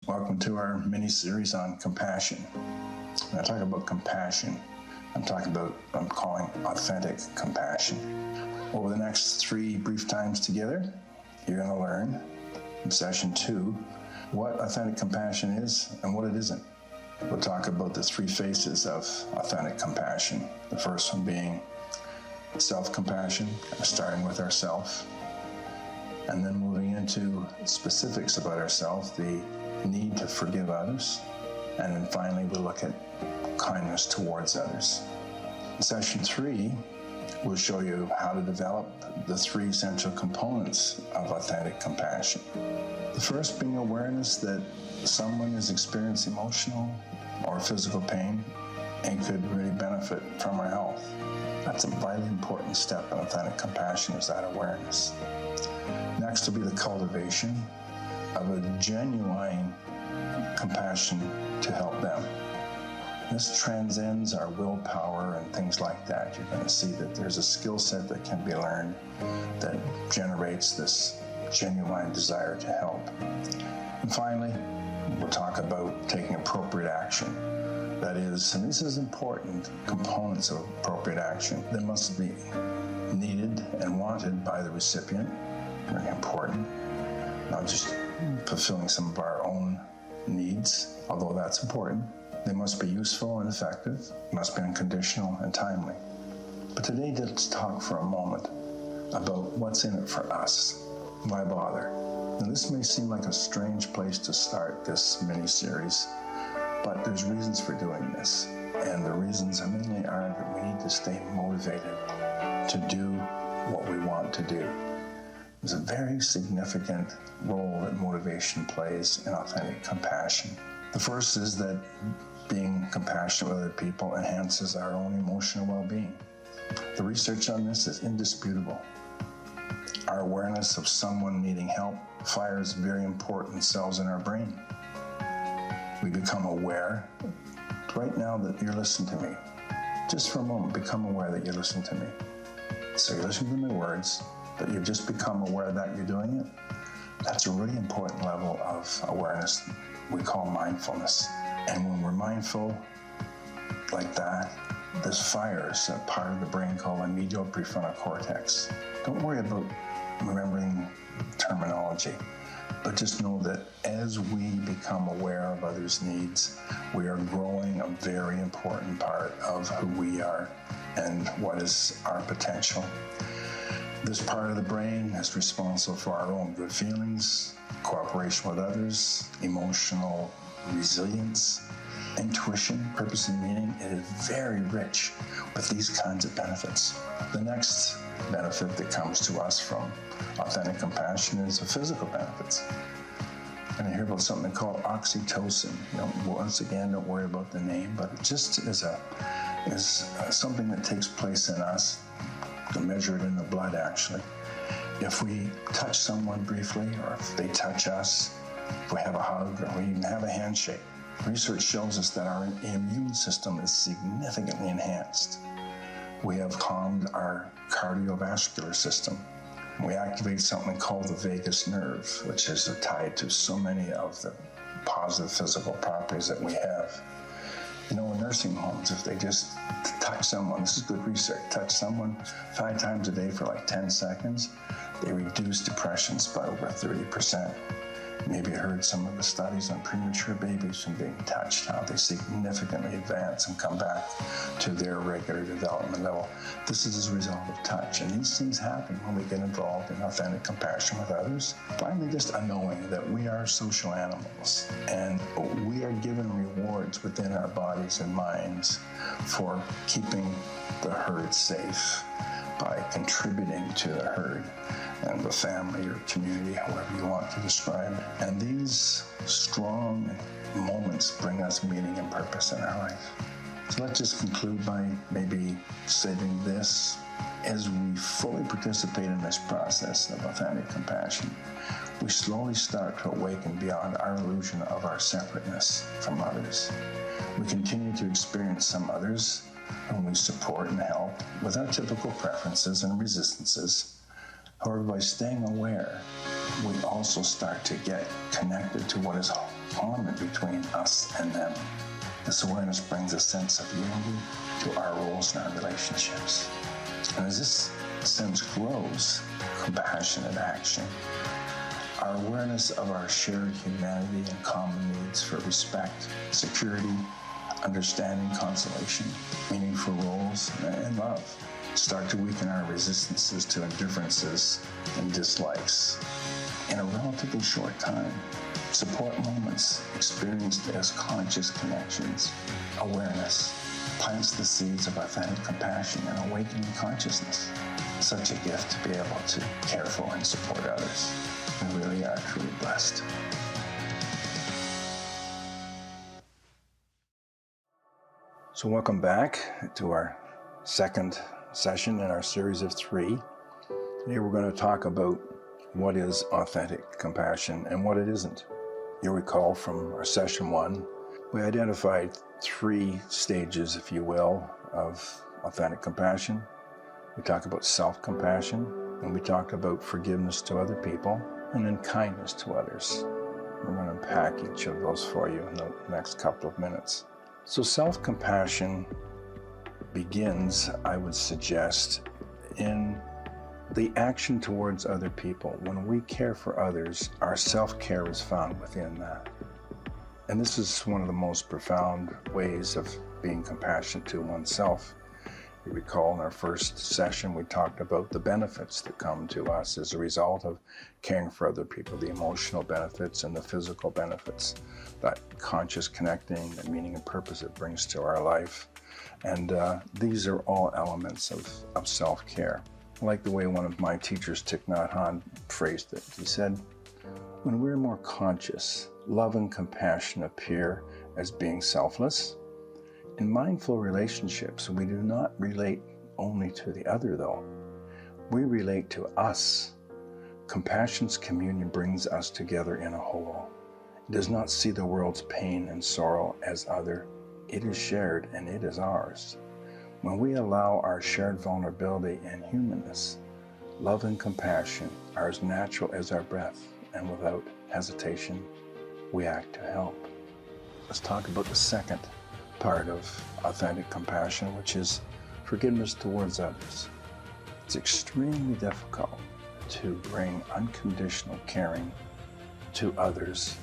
Welcome to our mini-series on compassion. When I talk about compassion, I'm calling authentic compassion. Over the next 3 brief times together, you're going to learn in session 2 what authentic compassion is and what it isn't. We'll talk about the 3 phases of authentic compassion. The first one being self-compassion, starting with ourselves, and then moving into specifics about ourselves, the need to forgive others, and then finally we'll look at kindness towards others. In session 3, we'll show you how to develop the 3 essential components of authentic compassion. The first being awareness that someone is experiencing emotional or physical pain and could really benefit from our health. That's a vitally important step in authentic compassion, is that awareness. Next will be the cultivation of a genuine compassion to help them. This transcends our willpower and things like that. You're going to see that there's a skill set that can be learned that generates this genuine desire to help. And finally, we'll talk about taking appropriate action. That is, and this is important, components of appropriate action that must be needed and wanted by the recipient. Very important. Not just fulfilling some of our own needs, although that's important. They must be useful and effective, must be unconditional and timely. But today, let's talk for a moment about what's in it for us. Why bother? Now, this may seem like a strange place to start this mini-series, but there's reasons for doing this. And the reasons mainly are that we need to stay motivated to do what we want to do. There's a very significant role that motivation plays in authentic compassion. The first is that being compassionate with other people enhances our own emotional well-being. The research on this is indisputable. Our awareness of someone needing help fires very important cells in our brain. We become aware, right now that you're listening to me. Just for a moment, become aware that you're listening to me. So you're listening to my words, but you've just become aware that you're doing it. That's a really important level of awareness we call mindfulness. And when we're mindful like that, this fires a part of the brain called the medial prefrontal cortex. Don't worry about remembering terminology, but just know that as we become aware of others' needs, we are growing a very important part of who we are and what is our potential. This part of the brain is responsible for our own good feelings, cooperation with others, emotional resilience, intuition, purpose and meaning. It is very rich with these kinds of benefits. The next benefit that comes to us from authentic compassion is the physical benefits. And I hear about something called oxytocin. Once again, don't worry about the name, but it just is something that takes place in us. To measure it in the blood, actually. If we touch someone briefly, or if they touch us, if we have a hug, or we even have a handshake, research shows us that our immune system is significantly enhanced. We have calmed our cardiovascular system. We activate something called the vagus nerve, which is tied to so many of the positive physical properties that we have. In nursing homes, if they just touch someone, this is good research, touch someone 5 times a day for like 10 seconds, they reduce depressions by over 30%. Maybe you heard some of the studies on premature babies from being touched, how they significantly advance and come back to their regular development level. This is as a result of touch. And these things happen when we get involved in authentic compassion with others. Finally, just a knowing that we are social animals and we are given rewards within our bodies and minds for keeping the herd safe by contributing to the herd and the family or community, however you want to describe it. And these strong moments bring us meaning and purpose in our life. So let's just conclude by maybe stating this. As we fully participate in this process of authentic compassion, we slowly start to awaken beyond our illusion of our separateness from others. We continue to experience some others whom we support and help with our typical preferences and resistances. However, by staying aware, we all also start to get connected to what is common between us and them. This awareness brings a sense of unity to our roles and our relationships. And as this sense grows, compassionate action, our awareness of our shared humanity and common needs for respect, security, understanding, consolation, meaningful roles, and love start to weaken our resistances to indifferences and dislikes. In a relatively short time, support moments experienced as conscious connections, awareness, plants the seeds of authentic compassion and awakening consciousness. Such a gift to be able to care for and support others. We really are truly blessed. So welcome back to our second session in our series of 3. Today we're going to talk about what is authentic compassion and what it isn't. You'll recall from our session 1, we identified 3 stages, if you will, of authentic compassion. We talked about self-compassion, and we talked about forgiveness to other people, and then kindness to others. We're going to unpack each of those for you in the next couple of minutes. So self-compassion begins, I would suggest, in the action towards other people. When we care for others, our self-care is found within that. And this is one of the most profound ways of being compassionate to oneself. You recall in our first session, we talked about the benefits that come to us as a result of caring for other people, the emotional benefits and the physical benefits, that conscious connecting, the meaning and purpose it brings to our life. And these are all elements of self-care. I like the way one of my teachers, Thich Nhat Hanh, phrased it. He said, when we're more conscious, love and compassion appear as being selfless. In mindful relationships, we do not relate only to the other, though. We relate to us. Compassion's communion brings us together in a whole. It does not see the world's pain and sorrow as other. It is shared and it is ours. When we allow our shared vulnerability and humanness, love and compassion are as natural as our breath, and without hesitation, we act to help. Let's talk about the second part of authentic compassion, which is forgiveness towards others. It's extremely difficult to bring unconditional caring to others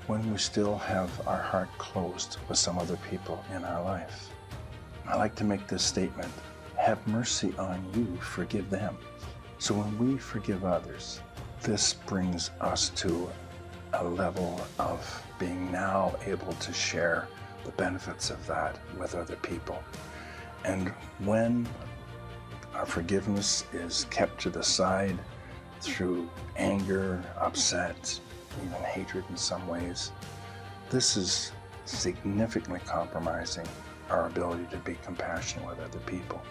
when we still have our heart closed with some other people in our life. I like to make this statement, have mercy on you, forgive them. So when we forgive others, this brings us to a level of being now able to share the benefits of that with other people. And when our forgiveness is kept to the side through anger, upset, even hatred in some ways, this is significantly compromising our ability to be compassionate with other people.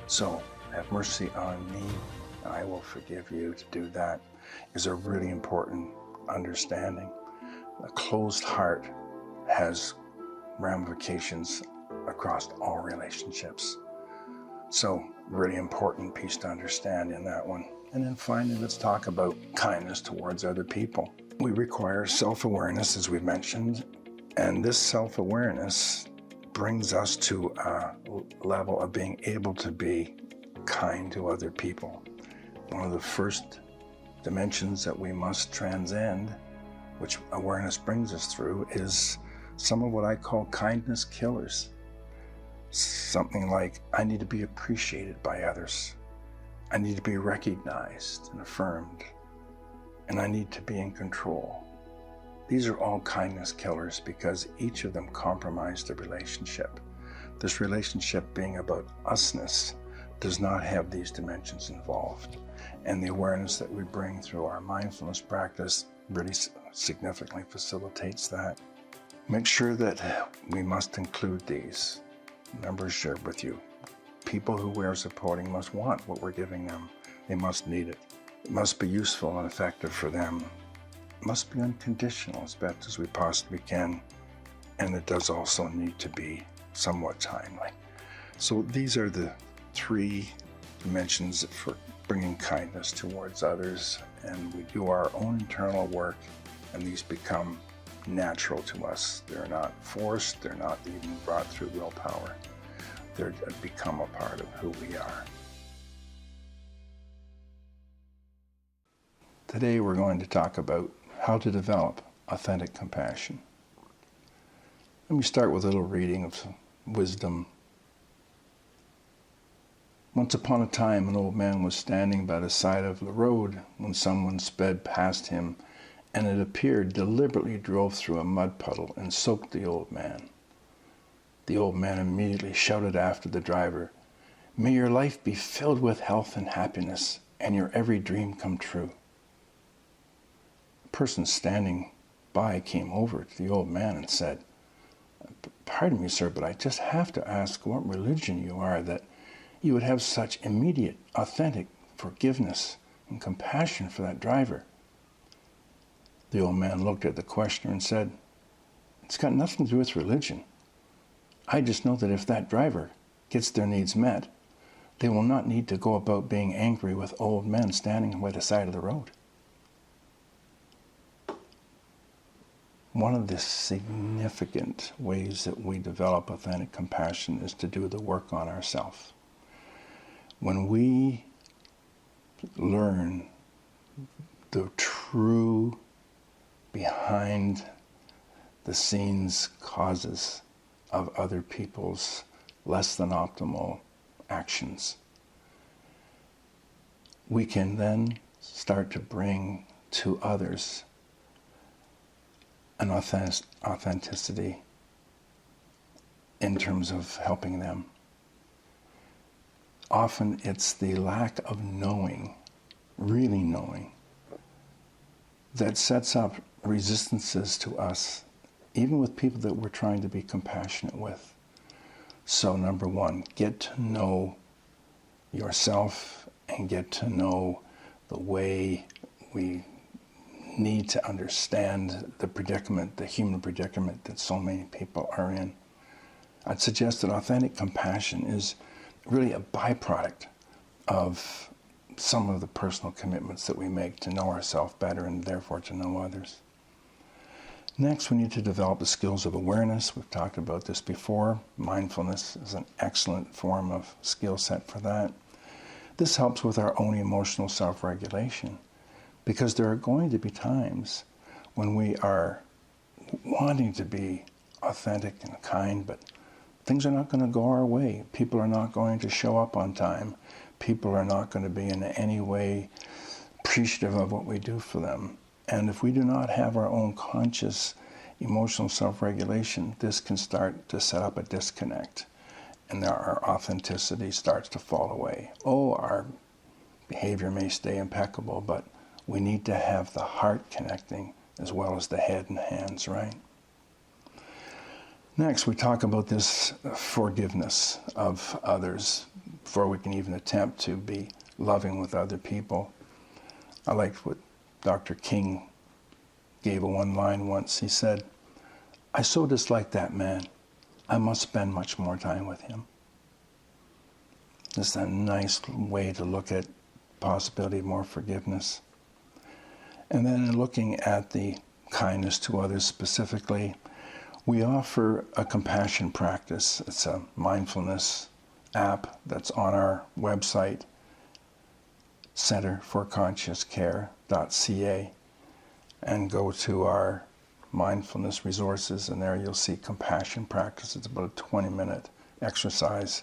So have mercy on me, and I will forgive you. To do that is a really important understanding. A closed heart has ramifications across all relationships. So really important piece to understand in that one. And then finally, let's talk about kindness towards other people. We require self-awareness, as we mentioned, and this self-awareness brings us to a level of being able to be kind to other people. One of the first dimensions that we must transcend, which awareness brings us through, is some of what I call kindness killers. Something like, I need to be appreciated by others. I need to be recognized and affirmed. And I need to be in control. These are all kindness killers because each of them compromise the relationship. This relationship being about usness does not have these dimensions involved. And the awareness that we bring through our mindfulness practice really significantly facilitates that. Make sure that we must include these. Remember, I shared with you, people who we're supporting must want what we're giving them. They must need it. It must be useful and effective for them. It must be unconditional as best as we possibly can. And it does also need to be somewhat timely. So these are the 3 dimensions for bringing kindness towards others, and we do our own internal work, and these become natural to us. They're not forced, they're not even brought through willpower. They're become a part of who we are. Today we're going to talk about how to develop authentic compassion. Let me start with a little reading of some wisdom. Once upon a time, an old man was standing by the side of the road when someone sped past him, and it appeared deliberately drove through a mud puddle and soaked the old man. The old man immediately shouted after the driver, "May your life be filled with health and happiness, and your every dream come true." A person standing by came over to the old man and said, "Pardon me, sir, but I just have to ask what religion you are that you would have such immediate, authentic forgiveness and compassion for that driver." The old man looked at the questioner and said, "It's got nothing to do with religion. I just know that if that driver gets their needs met, they will not need to go about being angry with old men standing by the side of the road." One of the significant ways that we develop authentic compassion is to do the work on ourselves. When we learn the true behind the scenes causes of other people's less than optimal actions, we can then start to bring to others an authenticity in terms of helping them. Often it's the lack of knowing, really knowing, that sets up resistances to us, even with people that we're trying to be compassionate with. So number one, get to know yourself and get to know the way we need to understand the predicament, the human predicament that so many people are in. I'd suggest that authentic compassion is really a byproduct of some of the personal commitments that we make to know ourselves better and therefore to know others. Next, we need to develop the skills of awareness. We've talked about this before. Mindfulness is an excellent form of skill set for that. This helps with our own emotional self-regulation, because there are going to be times when we are wanting to be authentic and kind, but things are not going to go our way. People are not going to show up on time. People are not going to be in any way appreciative of what we do for them. And if we do not have our own conscious emotional self-regulation, this can start to set up a disconnect, and our authenticity starts to fall away. Oh, our behavior may stay impeccable, but we need to have the heart connecting as well as the head and hands, right? Next, we talk about this forgiveness of others before we can even attempt to be loving with other people. I liked what Dr. King gave a one line once. He said, "I so dislike that man, I must spend much more time with him." This is a nice way to look at possibility of more forgiveness. And then in looking at the kindness to others specifically, we offer a compassion practice. It's a mindfulness app that's on our website, centerforconsciouscare.ca, and go to our mindfulness resources, and there you'll see compassion practice. It's about a 20-minute exercise,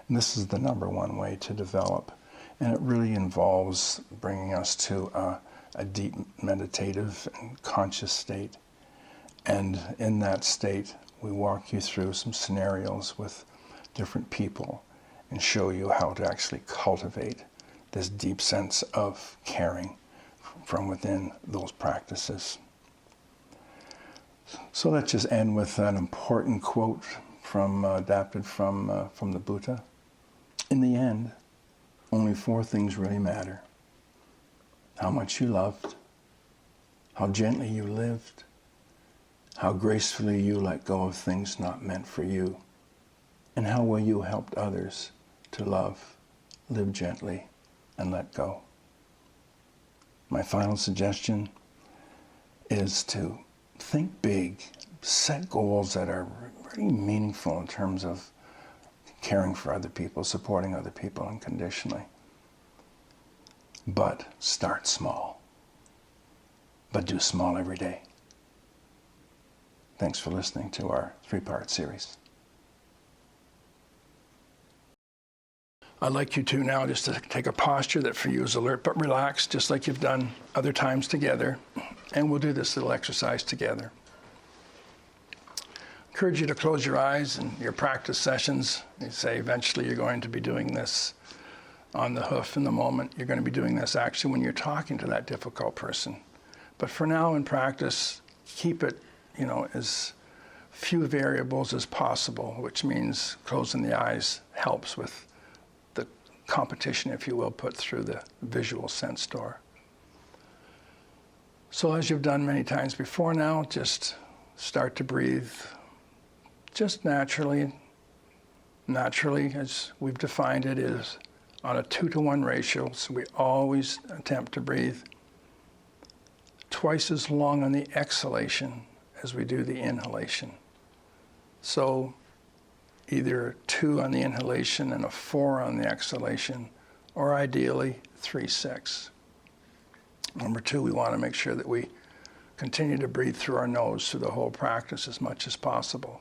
and this is the number one way to develop. And it really involves bringing us to a deep meditative and conscious state. And in that state, we walk you through some scenarios with different people and show you how to actually cultivate this deep sense of caring from within those practices. So let's just end with an important quote adapted from the Buddha. In the end, only four things really matter: how much you loved, how gently you lived, how gracefully you let go of things not meant for you, and how well you helped others to love, live gently, and let go. My final suggestion is to think big, set goals that are really meaningful in terms of caring for other people, supporting other people unconditionally. But start small. But do small every day. Thanks for listening to our 3-part series. I'd like you to now just to take a posture that for you is alert but relaxed, just like you've done other times together. And we'll do this little exercise together. Encourage you to close your eyes in your practice sessions. You say eventually you're going to be doing this on the hoof in the moment. You're going to be doing this actually when you're talking to that difficult person. But for now in practice, keep it, as few variables as possible, which means closing the eyes helps with the competition, if you will, put through the visual sense door. So as you've done many times before now, just start to breathe just naturally. Naturally, as we've defined it, is on a 2-to-1 ratio. So we always attempt to breathe twice as long on the exhalation as we do the inhalation. So either 2 on the inhalation and a 4 on the exhalation, or ideally 3-6. Number 2, we want to make sure that we continue to breathe through our nose through the whole practice as much as possible.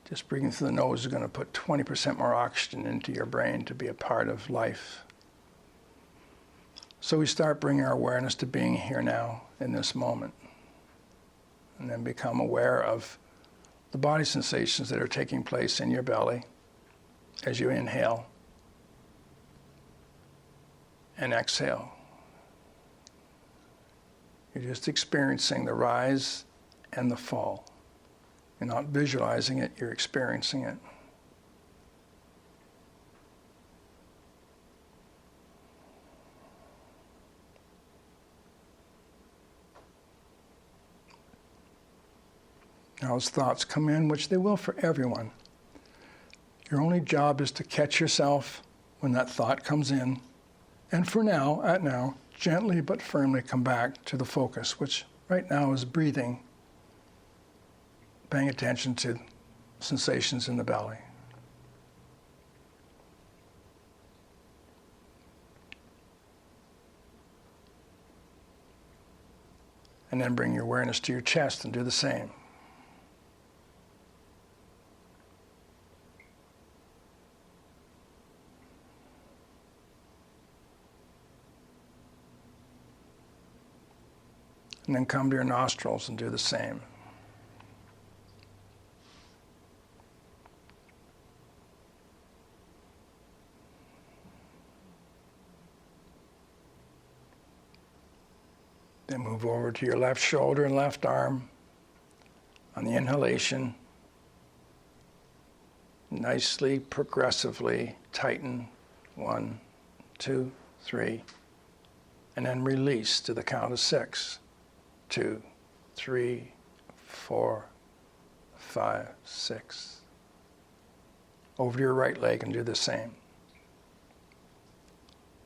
Just breathing through the nose is going to put 20% more oxygen into your brain to be a part of life. So we start bringing our awareness to being here now in this moment. And then become aware of the body sensations that are taking place in your belly as you inhale and exhale. You're just experiencing the rise and the fall. You're not visualizing it, you're experiencing it. Now as thoughts come in, which they will for everyone, your only job is to catch yourself when that thought comes in, and for now, gently but firmly come back to the focus, which right now is breathing, paying attention to sensations in the belly. And then bring your awareness to your chest and do the same. And then come to your nostrils and do the same. Then move over to your left shoulder and left arm. On the inhalation, nicely, progressively tighten. 1, 2, 3. And then release to the count of 6. 2, 3, 4, 5, 6. Over to your right leg and do the same.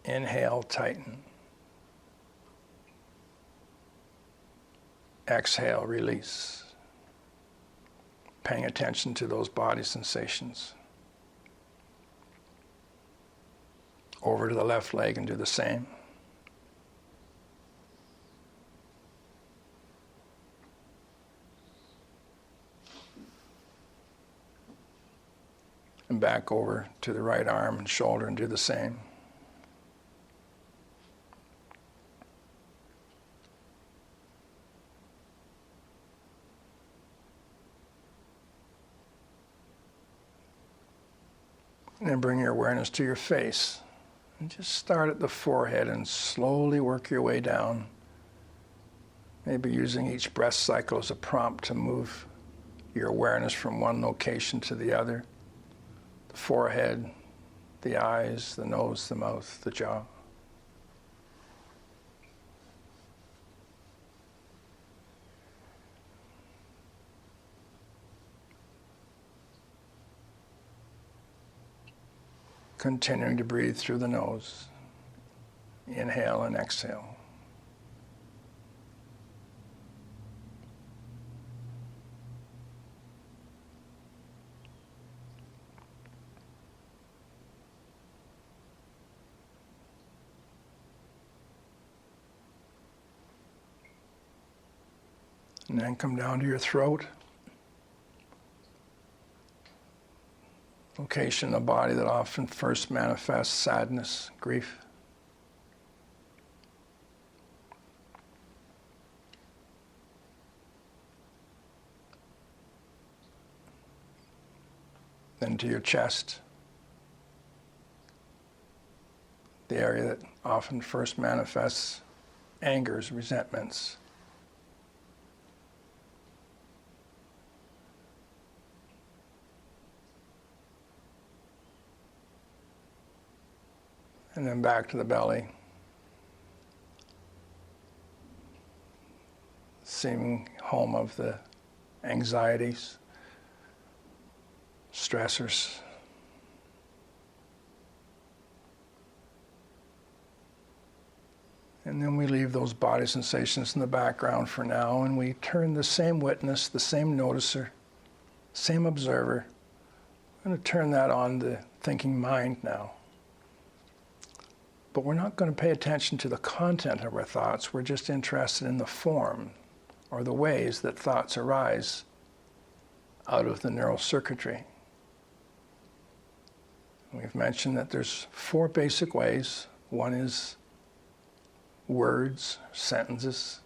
Inhale, tighten. Exhale, release. Paying attention to those body sensations. Over to the left leg and do the same. And back over to the right arm and shoulder and do the same. And then bring your awareness to your face. And just start at the forehead and slowly work your way down. Maybe using each breath cycle as a prompt to move your awareness from one location to the other. The forehead, the eyes, the nose, the mouth, the jaw. Continuing to breathe through the nose. Inhale and exhale. And then come down to your throat. Location in the body that often first manifests sadness, grief. Then to your chest, the area that often first manifests angers, resentments. And then back to the belly, seeming home of the anxieties, stressors. And then we leave those body sensations in the background for now, and we turn the same witness, the same noticer, same observer. I'm going to turn that on the thinking mind now. But we're not going to pay attention to the content of our thoughts. We're just interested in the form or the ways that thoughts arise out of the neural circuitry. We've mentioned that there's 4 basic ways. One is words, sentences.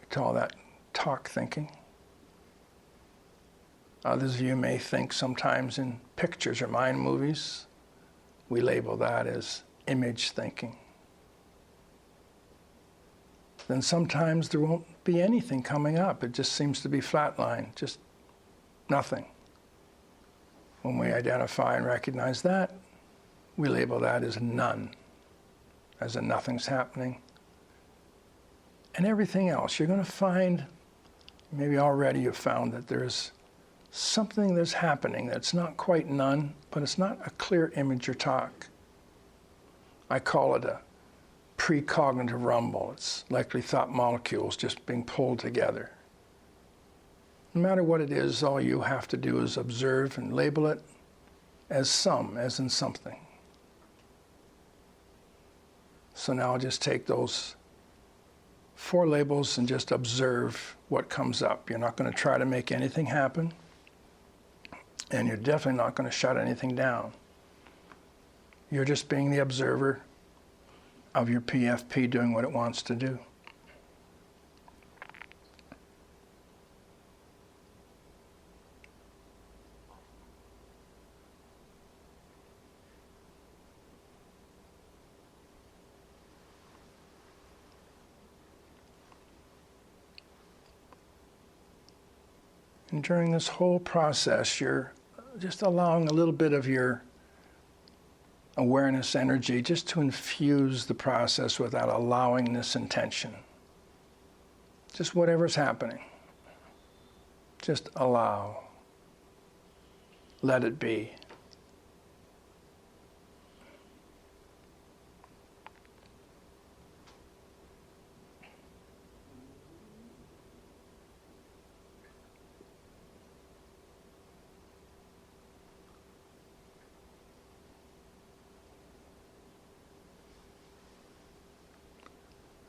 We call that talk thinking. Others of you may think sometimes in pictures or mind movies. We label that as image thinking. Then sometimes there won't be anything coming up. It just seems to be flatline, just nothing. When we identify and recognize that, we label that as none, as in nothing's happening. And everything else, you're going to find, maybe already you've found that there's something that's happening that's not quite none, but it's not a clear image or talk. I call it a precognitive rumble. It's likely thought molecules just being pulled together. No matter what it is, all you have to do is observe and label it as some, as in something. So now just take those 4 labels and just observe what comes up. You're not going to try to make anything happen. And you're definitely not going to shut anything down. You're just being the observer of your PFP doing what it wants to do. And during this whole process, you're just allowing a little bit of your awareness energy just to infuse the process without allowing this intention. Just whatever's happening. Just allow. Let it be.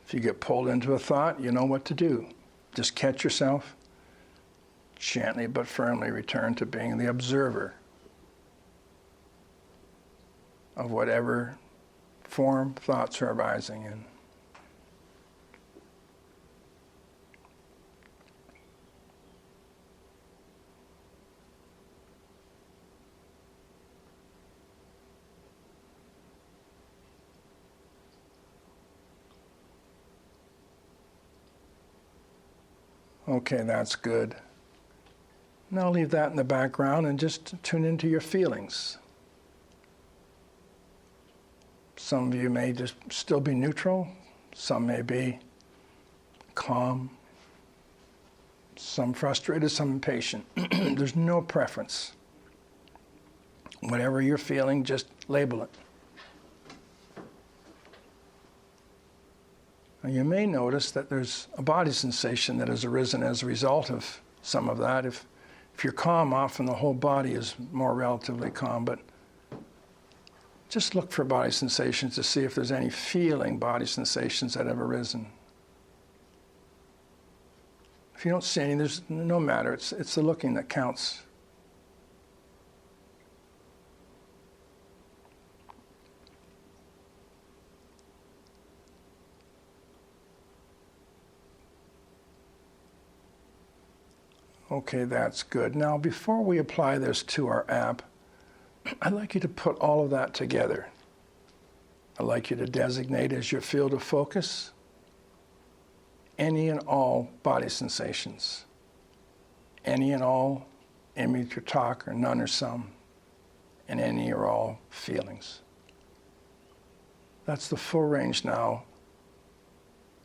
If you get pulled into a thought, you know what to do. Just catch yourself, gently but firmly return to being the observer of whatever form thoughts are arising in. Okay, that's good. Now leave that in the background and just tune into your feelings. Some of you may just still be neutral. Some may be calm. Some frustrated, some impatient. There's no preference. Whatever you're feeling, just label it. Now, you may notice that there's a body sensation that has arisen as a result of some of that. If you're calm, often the whole body is more relatively calm, but just look for body sensations to see if there's any feeling body sensations that have arisen. If you don't see any, there's no matter. It's the looking that counts. Okay, that's good. Now, before we apply this to our app, I'd like you to put all of that together. I'd like you to designate as your field of focus any and all body sensations, any and all image or talk or none or some, and any or all feelings. That's the full range now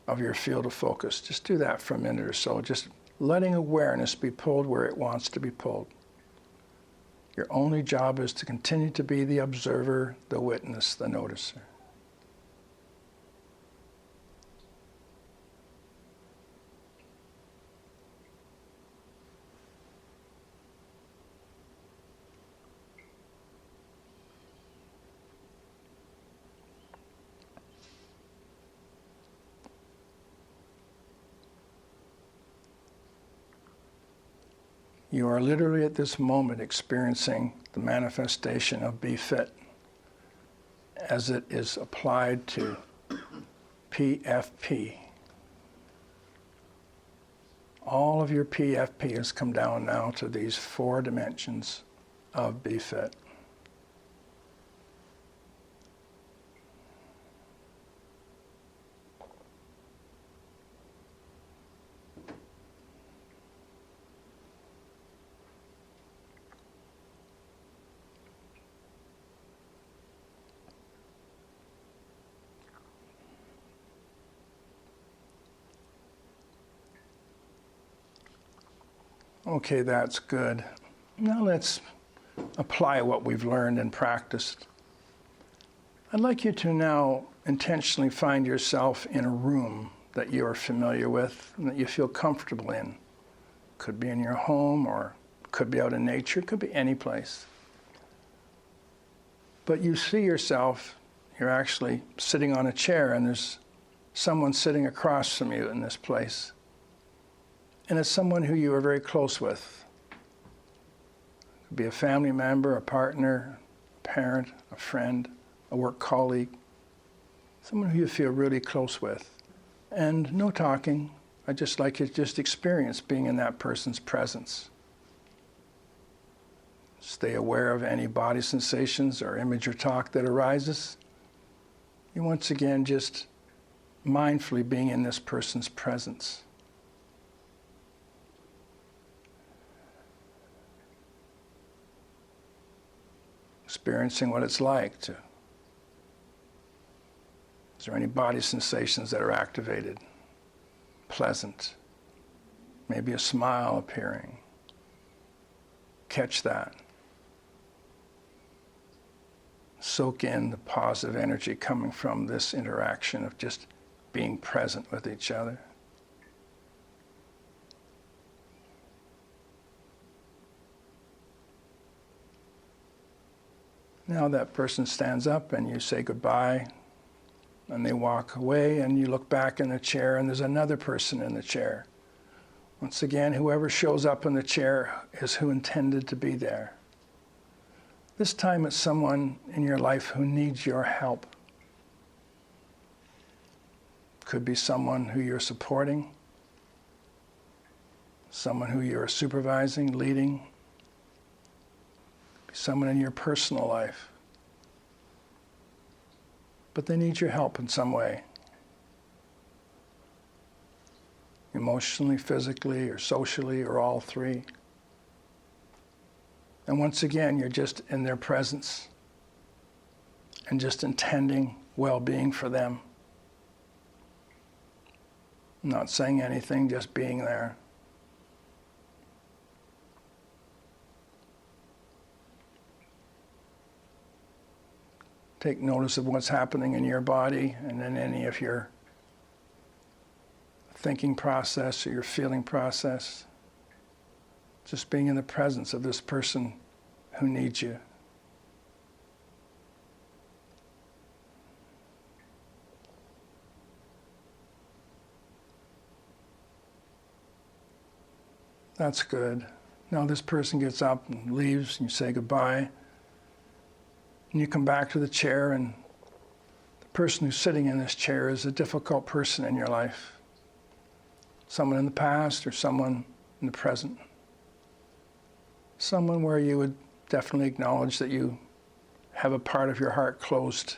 of your field of focus. Just do that for a minute or so, just letting awareness be pulled where it wants to be pulled. Your only job is to continue to be the observer, the witness, the noticer. You are literally at this moment experiencing the manifestation of Be Fit as it is applied to PFP. All of your PFP has come down now to these 4 dimensions of Be Fit. Okay, that's good. Now let's apply what we've learned and practiced. I'd like you to now intentionally find yourself in a room that you are familiar with and that you feel comfortable in. Could be in your home or could be out in nature, could be any place. But you see yourself, you're actually sitting on a chair and there's someone sitting across from you in this place. And it's someone who you are very close with. It could be a family member, a partner, a parent, a friend, a work colleague, someone who you feel really close with. And no talking. I'd just like you to just experience being in that person's presence. Stay aware of any body sensations or image or talk that arises. You once again just mindfully being in this person's presence. Experiencing what it's like to. Is there any body sensations that are activated? Pleasant. Maybe a smile appearing. Catch that. Soak in the positive energy coming from this interaction of just being present with each other. Now that person stands up and you say goodbye and they walk away and you look back in the chair and there's another person in the chair. Once again, whoever shows up in the chair is who intended to be there. This time it's someone in your life who needs your help. Could be someone who you're supporting, someone who you're supervising, leading, someone in your personal life. But they need your help in some way. Emotionally, physically, or socially, or all 3. And once again, you're just in their presence and just intending well-being for them. Not saying anything, just being there. Take notice of what's happening in your body and in any of your thinking process or your feeling process. Just being in the presence of this person who needs you. That's good. Now this person gets up and leaves, and you say goodbye. And you come back to the chair, and the person who's sitting in this chair is a difficult person in your life. Someone in the past or someone in the present. Someone where you would definitely acknowledge that you have a part of your heart closed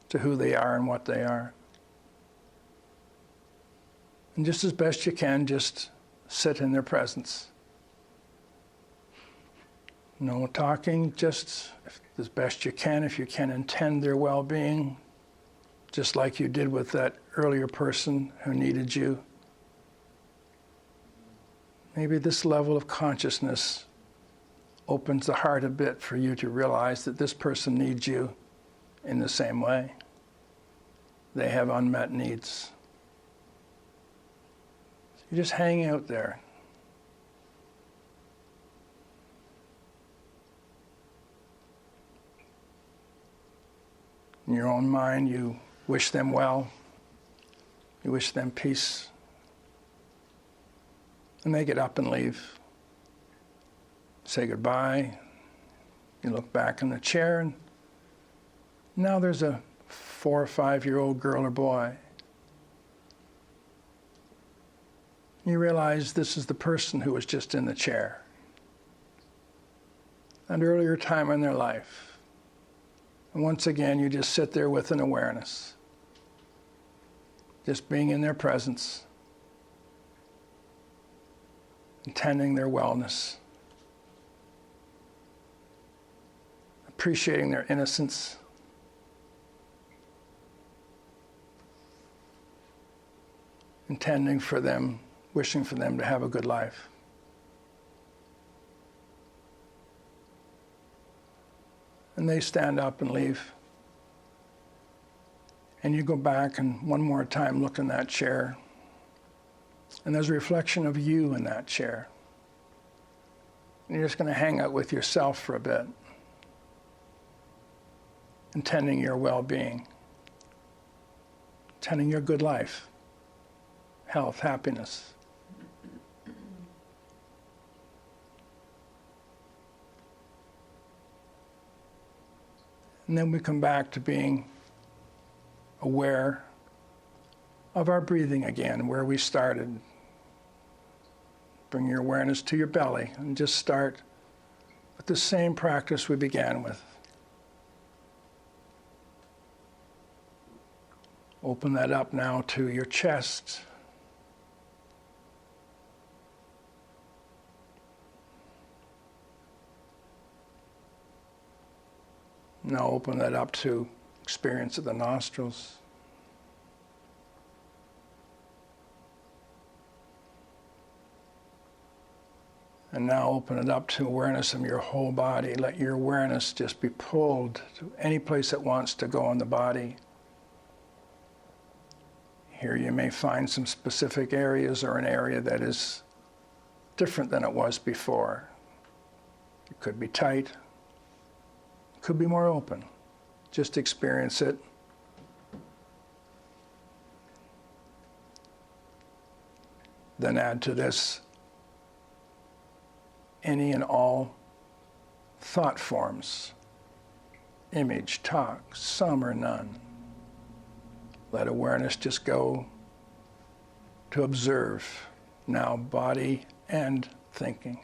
to who they are and what they are. And just as best you can, just sit in their presence. No talking, just as best you can, if you can intend their well-being, just like you did with that earlier person who needed you. Maybe this level of consciousness opens the heart a bit for you to realize that this person needs you in the same way. They have unmet needs. So you just hang out there. In your own mind, you wish them well. You wish them peace. And they get up and leave. Say goodbye. You look back in the chair, and now there's a 4 or 5-year-old girl or boy. You realize this is the person who was just in the chair. An earlier time in their life. And once again, you just sit there with an awareness. Just being in their presence. Intending their wellness. Appreciating their innocence. Intending for them, wishing for them to have a good life. And they stand up and leave. And you go back and one more time look in that chair. And there's a reflection of you in that chair. And you're just going to hang out with yourself for a bit. Intending your well-being. Intending your good life. Health, happiness. And then we come back to being aware of our breathing again, where we started. Bring your awareness to your belly and just start with the same practice we began with. Open that up now to your chest. Now open that up to experience of the nostrils. And now open it up to awareness of your whole body. Let your awareness just be pulled to any place it wants to go in the body. Here you may find some specific areas or an area that is different than it was before. It could be tight. Could be more open. Just experience it. Then add to this any and all thought forms, image, talk, some or none. Let awareness just go to observe now body and thinking.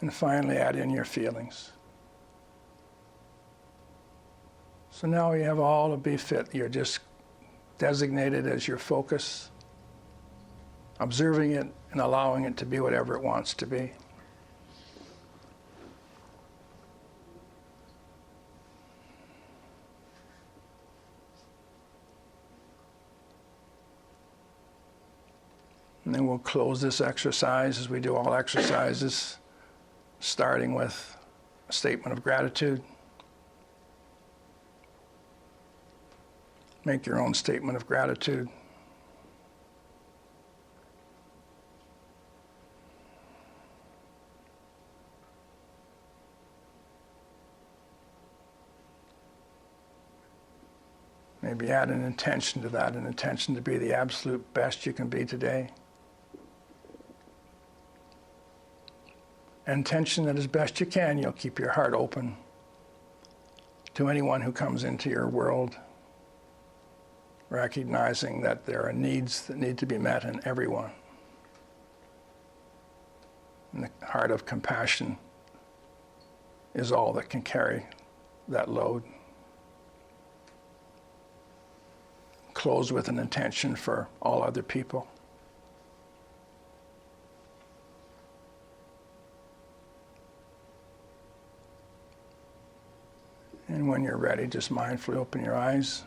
And finally, add in your feelings. So now you have all to be fit. You're just designated as your focus, observing it and allowing it to be whatever it wants to be. And then we'll close this exercise as we do all exercises, starting with a statement of gratitude. Make your own statement of gratitude. Maybe add an intention to that, an intention to be the absolute best you can be today. Intention that as best you can, you'll keep your heart open to anyone who comes into your world, recognizing that there are needs that need to be met in everyone. And the heart of compassion is all that can carry that load. Close with an intention for all other people. And when you're ready, just mindfully open your eyes.